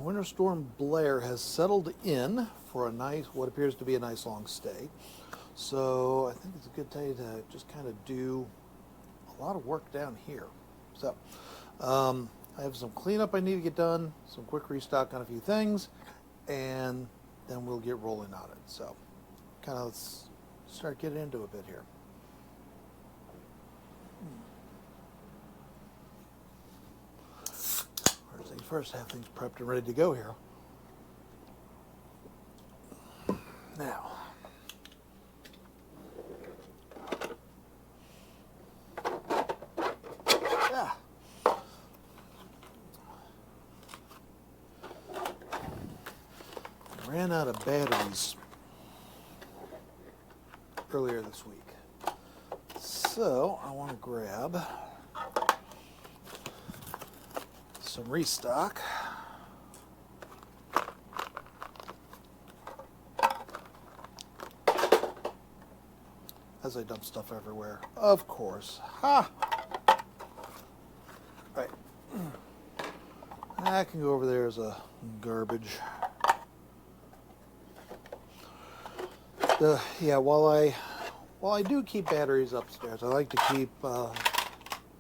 Winter Storm Blair has settled in for a nice, what appears to be a nice long stay. So I think it's a good day to just kind of do a lot of work down here. So I have some cleanup I need to get done, some quick restock on a few things, and then we'll get rolling on it. So kind of let's start getting into a bit here. First things first, have things prepped and ready to go here. Now, ran out of batteries earlier this week, so I want to grab some restock. As I dump stuff everywhere, of course. Ha! Right. I can go over there as a garbage. Yeah, while I do keep batteries upstairs, I like to keep a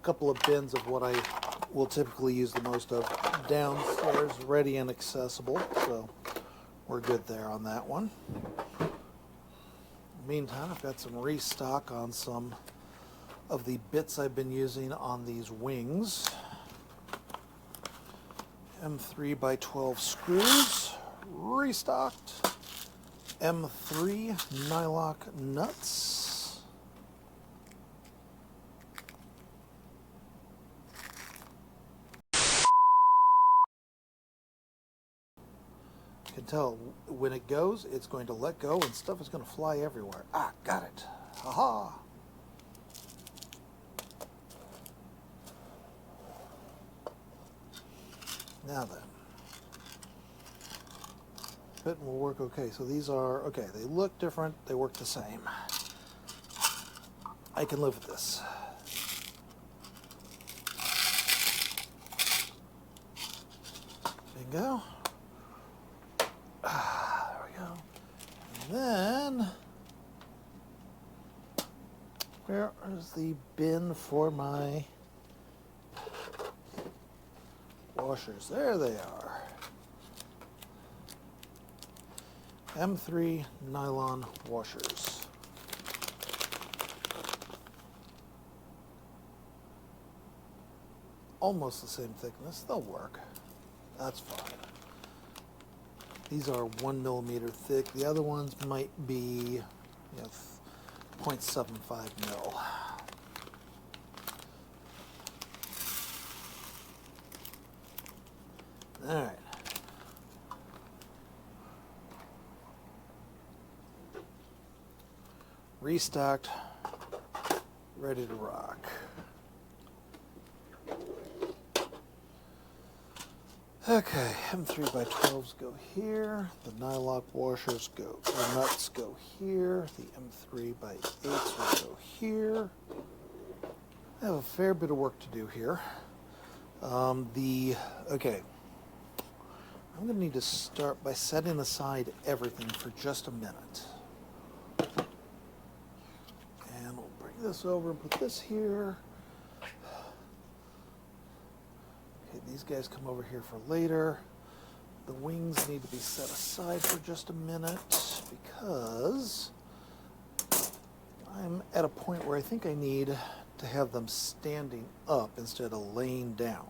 couple of bins of what I will typically use the most of downstairs, ready and accessible. So we're good there on that one. Meantime, I've got some restock on some of the bits I've been using on these wings. M3 by 12 screws, restocked. M3 nylock nuts. You can tell when it goes, it's going to let go and stuff is going to fly everywhere. Ah, got it. Aha! Now then. Fit will work okay. So these are, okay, they look different, they work the same. I can live with this. Bingo. There we go. And then, where is the bin for my washers? There they are. M3 nylon washers. Almost the same thickness. They'll work. That's fine. These are 1 millimeter thick. The other ones might be 0.75 mil. All right. Restocked, ready to rock. Okay, M3 by 12s go here. The nylock washers go, the nuts go here. The M3 by 8s will go here. I have a fair bit of work to do here. Okay, I'm going to need to start by setting aside everything for just a minute. This over and put this here. Okay, these guys come over here for later. The wings need to be set aside for just a minute because I'm at a point where I think I need to have them standing up instead of laying down.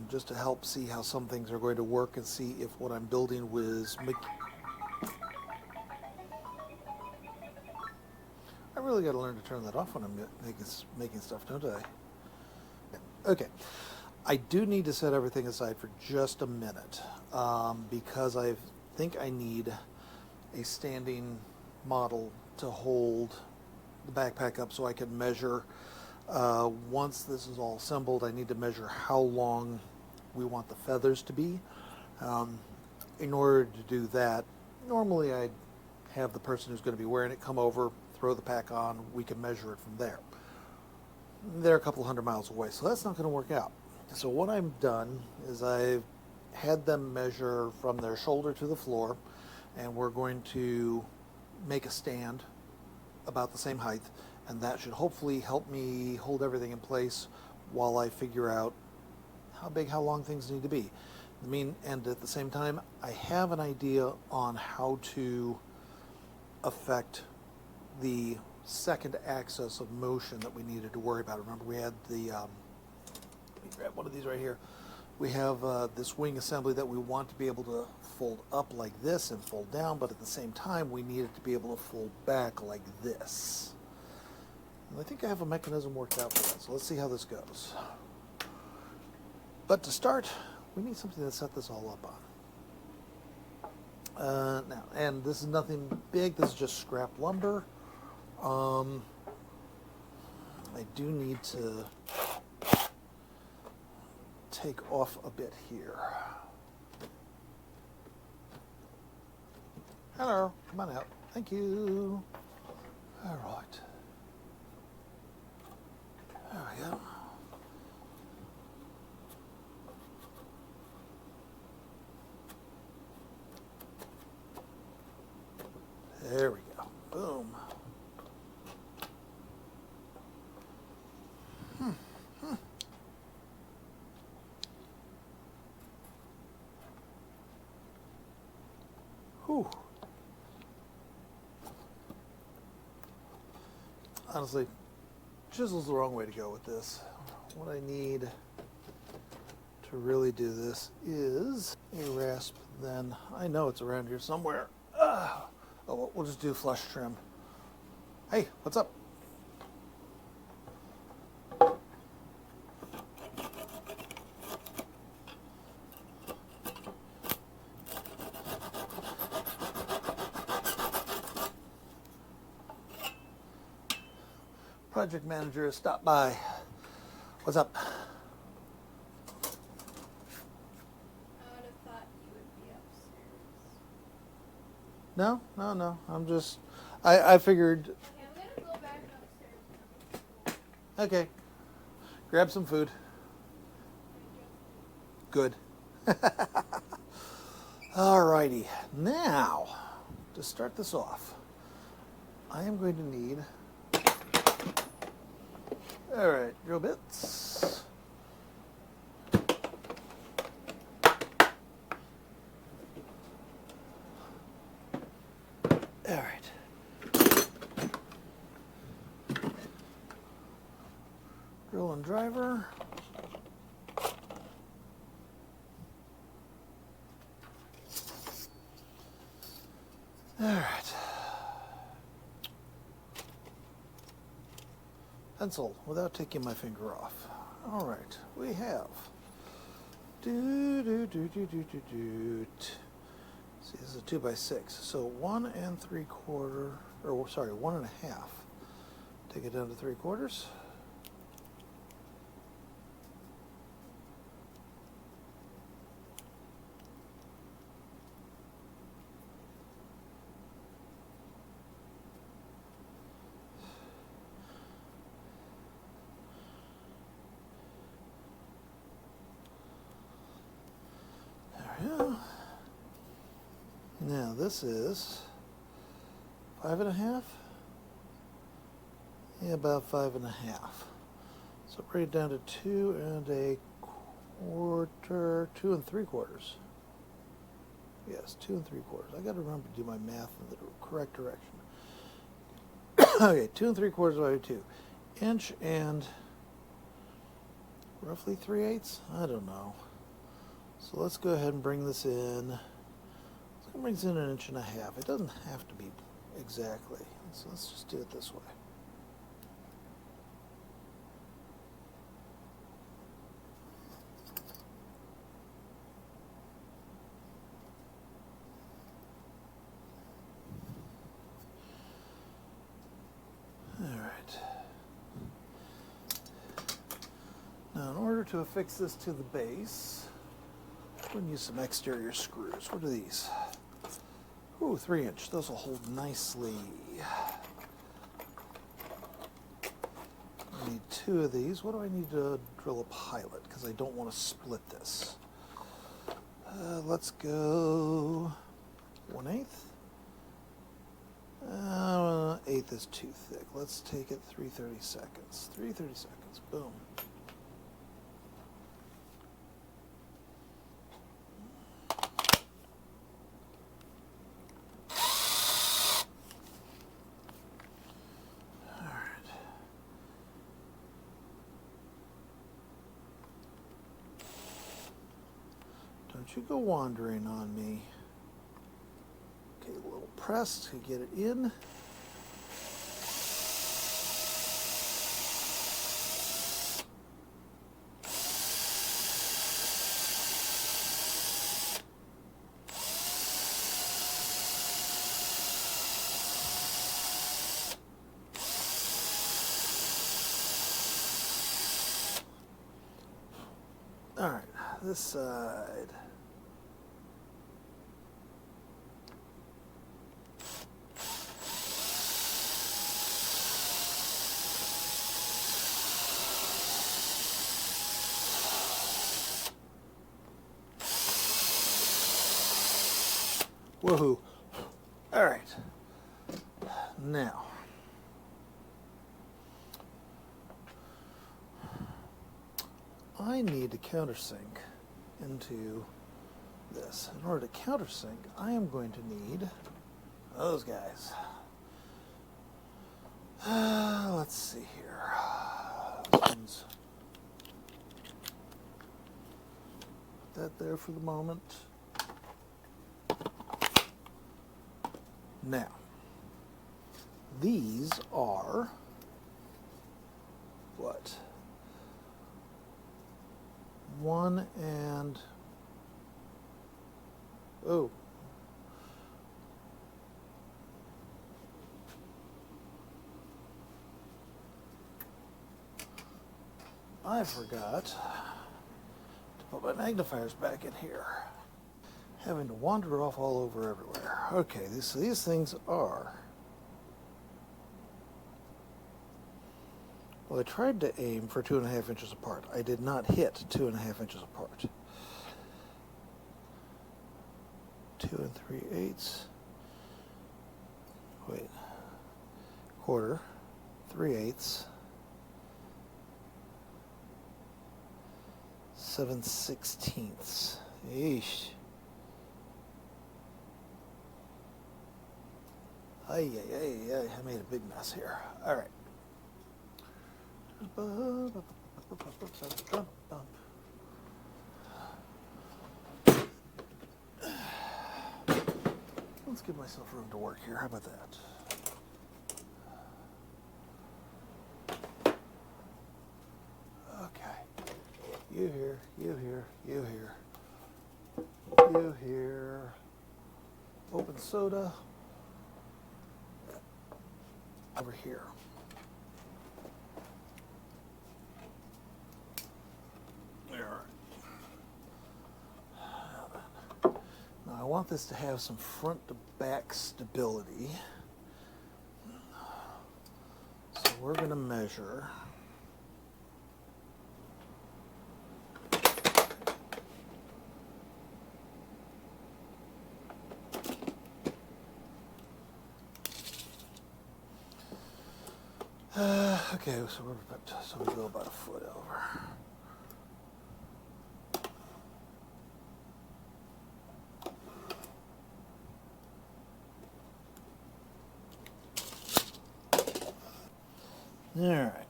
Just to help see how some things are going to work and see if what I'm building was I really got to learn to turn that off when I'm making stuff, don't I? Okay. I do need to set everything aside for just a minute because I think I need a standing model to hold the backpack up so I can measure. Once this is all assembled, I need to measure how long we want the feathers to be. In order to do that, normally I'd have the person who's going to be wearing it come over, throw the pack on, we can measure it from there. They're a couple hundred miles away, so that's not going to work out. So what I've done is I've had them measure from their shoulder to the floor, and we're going to make a stand about the same height, and that should hopefully help me hold everything in place while I figure out how big, how long things need to be. And at the same time, I have an idea on how to affect the second axis of motion that we needed to worry about. Remember, we had the, let me grab one of these right here. We have this wing assembly that we want to be able to fold up like this and fold down, but at the same time, we need it to be able to fold back like this. And I think I have a mechanism worked out for that, so let's see how this goes. But to start, we need something to set this all up on. Now, and this is nothing big, this is just scrap lumber. I do need to take off a bit here. Hello, come on out. Thank you. All right. There we go. There we go. Boom. Whew. Honestly, chisel's the wrong way to go with this. What I need to really do this is a rasp. Then I know it's around here somewhere. Oh, we'll just do flush trim. Hey, what's up? Project manager has stopped by. What's up? I would have thought you would be upstairs. No. I'm just, I figured, Okay, I'm gonna go back upstairs. okay, grab some food. Good. Alrighty, now, to start this off, I am going to need, alright, drill bits. Alright. Drill and driver. Alright. Pencil without taking my finger off. Alright, we have. See, this is a 2x6. So 1 3/4, or sorry, 1 1/2. Take it down to 3/4. Now this is 5 1/2. Yeah, about 5 1/2. So bring it down to 2 1/4, 2 3/4. Yes, 2 3/4. I got to remember to do my math in the correct direction. Okay, 2 3/4 divided by 2. Inch and roughly 3/8. I don't know. So let's go ahead and bring this in. It brings in 1 1/2 inches. It doesn't have to be exactly. So let's just do it this way. All right. Now, in order to affix this to the base, I'm going to use some exterior screws. What are these? Ooh, 3-inch. Those will hold nicely. I need 2 of these. What do I need to drill a pilot? Because I don't want to split this. Let's go 1/8. 1/8 is too thick. Let's take it 3/30 seconds. 3/30 seconds. Boom. Don't you go wandering on me. Okay, a little press to get it in. All right, this side. Woohoo. All right. Now, I need to countersink into this. In order to countersink, I am going to need those guys. Let's see here. Put that there for the moment. Now, these are what? 1 and oh. I forgot to put my magnifiers back in here. Having to wander off all over everywhere. Okay, these things are. Well, I tried to aim for 2.5 inches apart. I did not hit 2.5 inches apart. 2 3/8. Wait. Quarter. 3/8. 7/16. Yeesh. Ay, I made a big mess here. All right. Let's give myself room to work here. How about that? Okay. You here, you here, you here. You here. Open soda. Over here. There. Now I want this to have some front to back stability. So we're going to measure. Okay, so we go about 1 foot over. All right.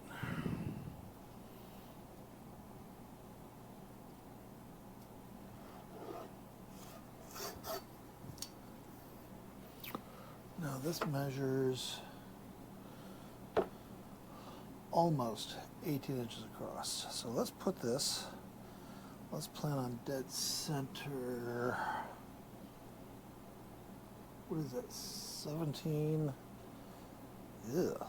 Now this measures almost 18 inches across. So let's put this, let's plan on dead center. What is that, 17? Ew.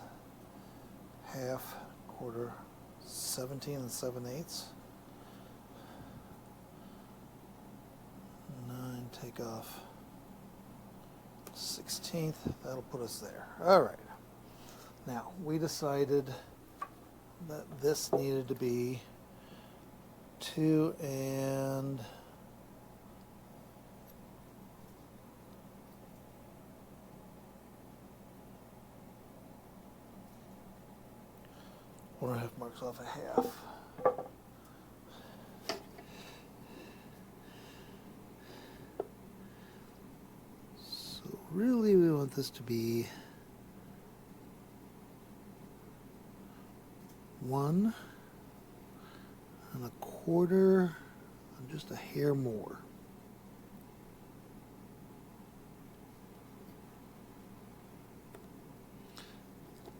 Half, quarter, 17 7/8. 9, take off 16th. That'll put us there. All right. Now, we decided that this needed to be 2 1.5 marks off a half. So really we want this to be 1.25 and just a hair more.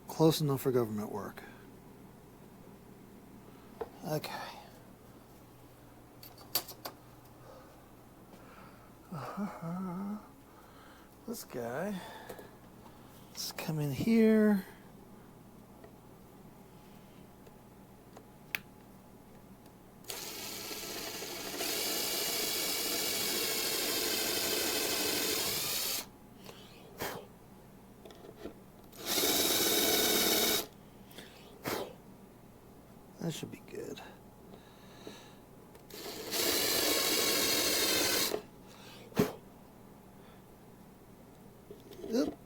Close enough for government work. Okay. This guy, let's come in here. That should be good. Oop.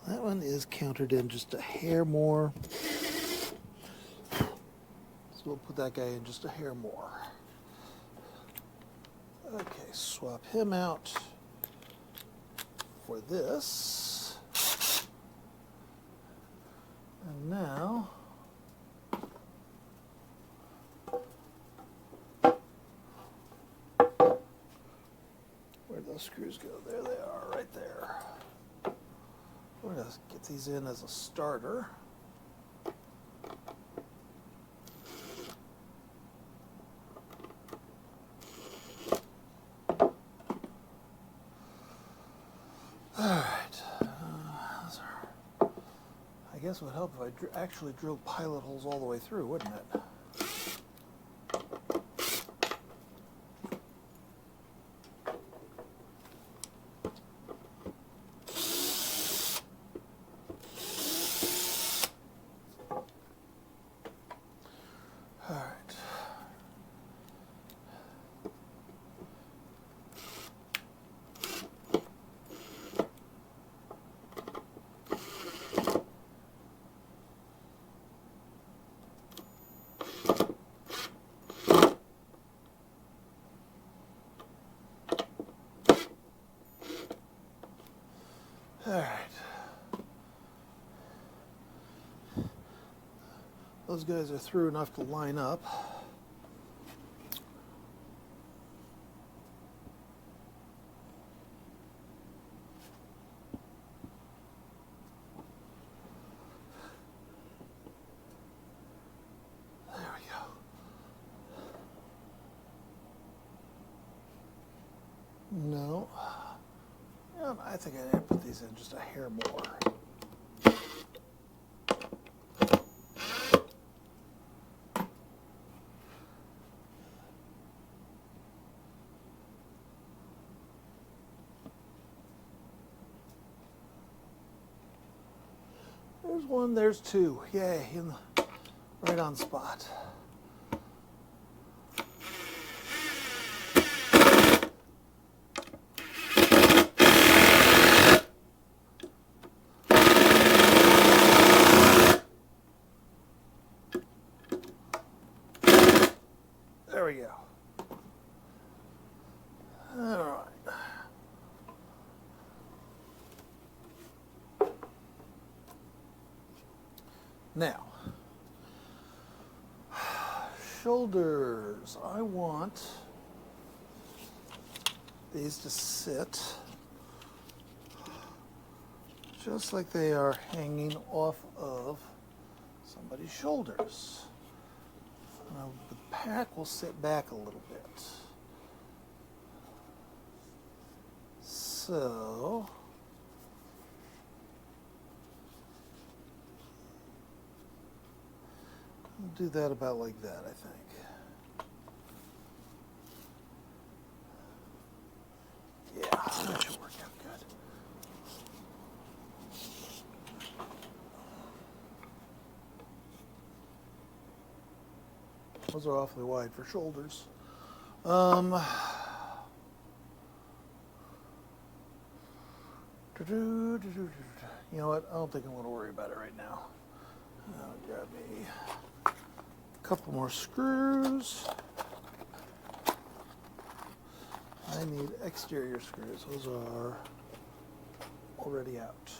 That one is countered in just a hair more. So we'll put that guy in just a hair more. Okay, swap him out for this. And now, where'd those screws go? There they are, right there. We're going to get these in as a starter. I guess it would help if I actually drilled pilot holes all the way through, wouldn't it? All right. All right. Those guys are through enough to line up. There we go. No. Yeah, I think I need to put these in just a hair more. There's one, there's two. Yay, right on spot. There we go. All right. Now, shoulders. I want these to sit just like they are hanging off of somebody's shoulders. Now, the pack will sit back a little bit. So, I'll do that about like that, I think. Yeah, that should work out good. Those are awfully wide for shoulders. You know what? I don't think I'm going to worry about it right now. I'll grab me a couple more screws. I need exterior screws. Those are already out.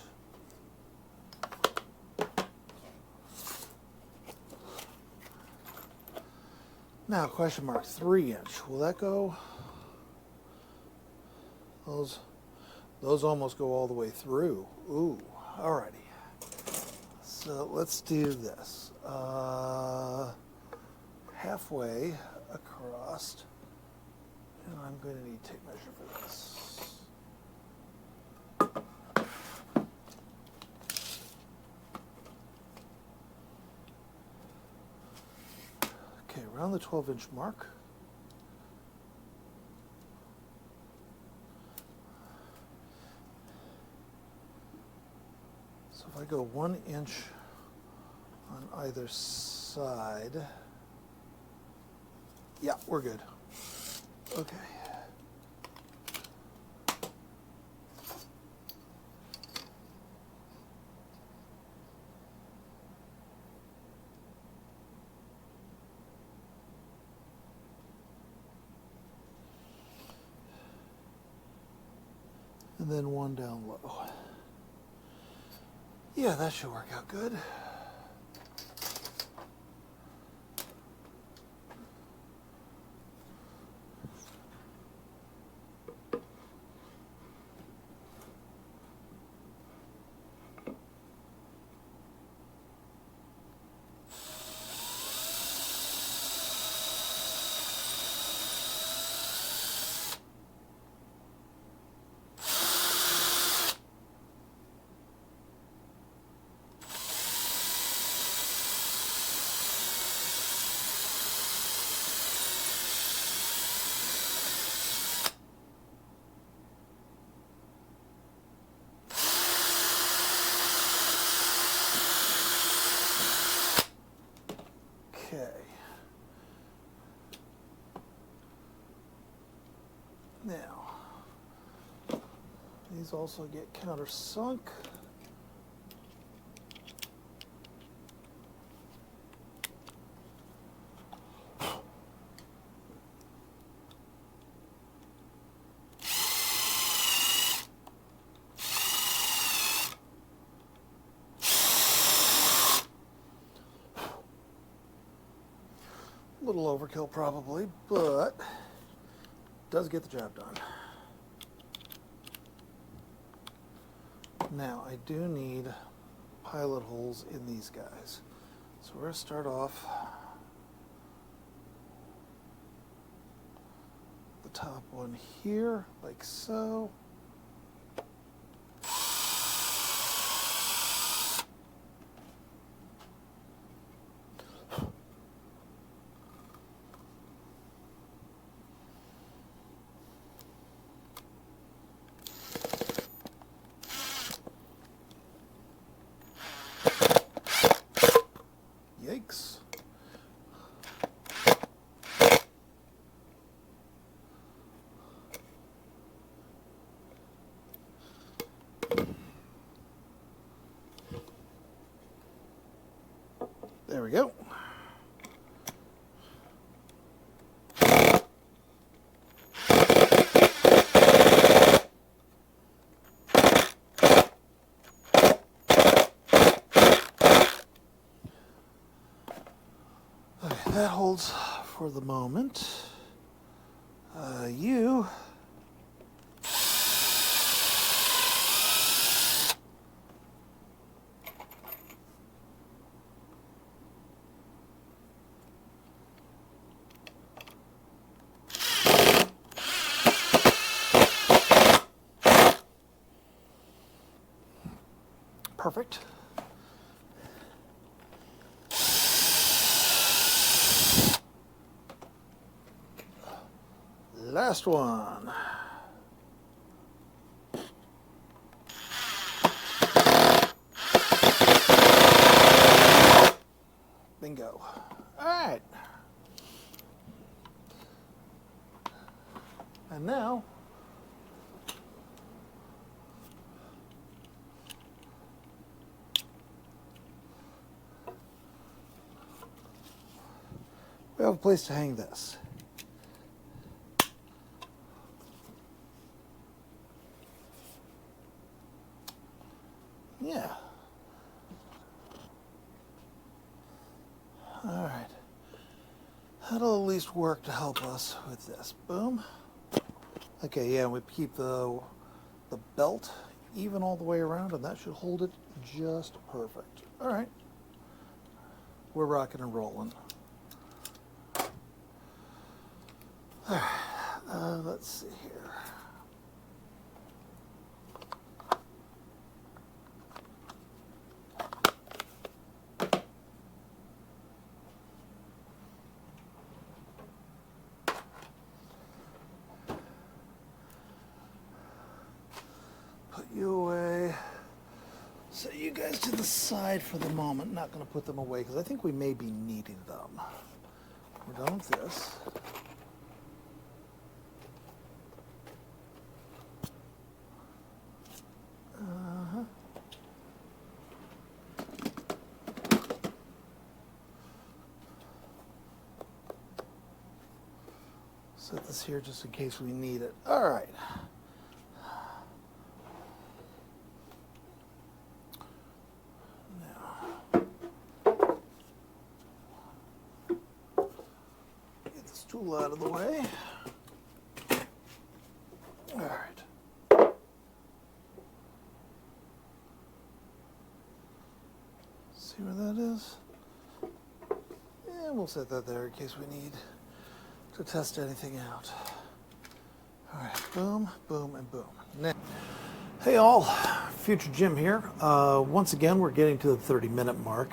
Now, question mark, 3-inch. Will that go? Those almost go all the way through. Ooh, alrighty. So let's do this. Halfway across, and I'm going to need tape measure for this. Okay, around the 12-inch mark. So if I go 1 inch on either side, yeah, we're good. Okay. And then 1 down low. Yeah, that should work out good. Okay. Now, these also get countersunk. A little overkill probably, but does get the job done. Now I do need pilot holes in these guys. So we're going to start off the top one here, like so. Yikes. There we go. Okay, that holds for the moment. You perfect. Last one. Bingo. All right. And now we have a place to hang this. Yeah. All right. That'll at least work to help us with this. Boom. Okay, yeah, we keep the belt even all the way around, and that should hold it just perfect. All right. We're rocking and rolling. All right. Let's see here. Put you away. Set you guys to the side for the moment. Not going to put them away because I think we may be needing them. We're done with this. Set this here just in case we need it. All right. Get this tool out of the way. All right. See where that is? Yeah, we'll set that there in case we need to test anything out. All right, boom, boom, and boom. Now, hey all, Future Jim here. Once again, we're getting to the 30-minute mark,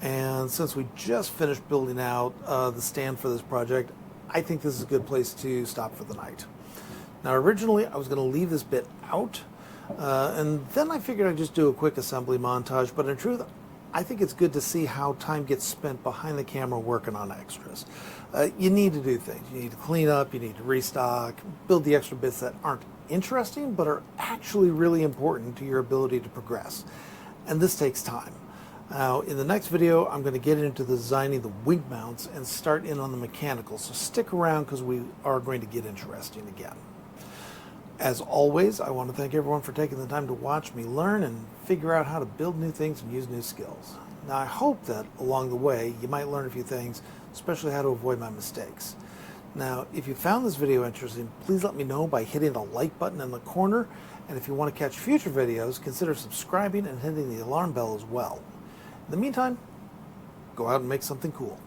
and since we just finished building out the stand for this project, I think this is a good place to stop for the night. Now, originally, I was going to leave this bit out, and then I figured I'd just do a quick assembly montage, but in truth, I think it's good to see how time gets spent behind the camera working on extras. You need to do things. You need to clean up, you need to restock, build the extra bits that aren't interesting but are actually really important to your ability to progress. And this takes time. Now, in the next video, I'm going to get into designing the wing mounts and start in on the mechanical, so stick around because we are going to get interesting again. As always, I want to thank everyone for taking the time to watch me learn and figure out how to build new things and use new skills. Now, I hope that along the way, you might learn a few things, especially how to avoid my mistakes. Now, if you found this video interesting, please let me know by hitting the like button in the corner, and if you want to catch future videos, consider subscribing and hitting the alarm bell as well. In the meantime, go out and make something cool.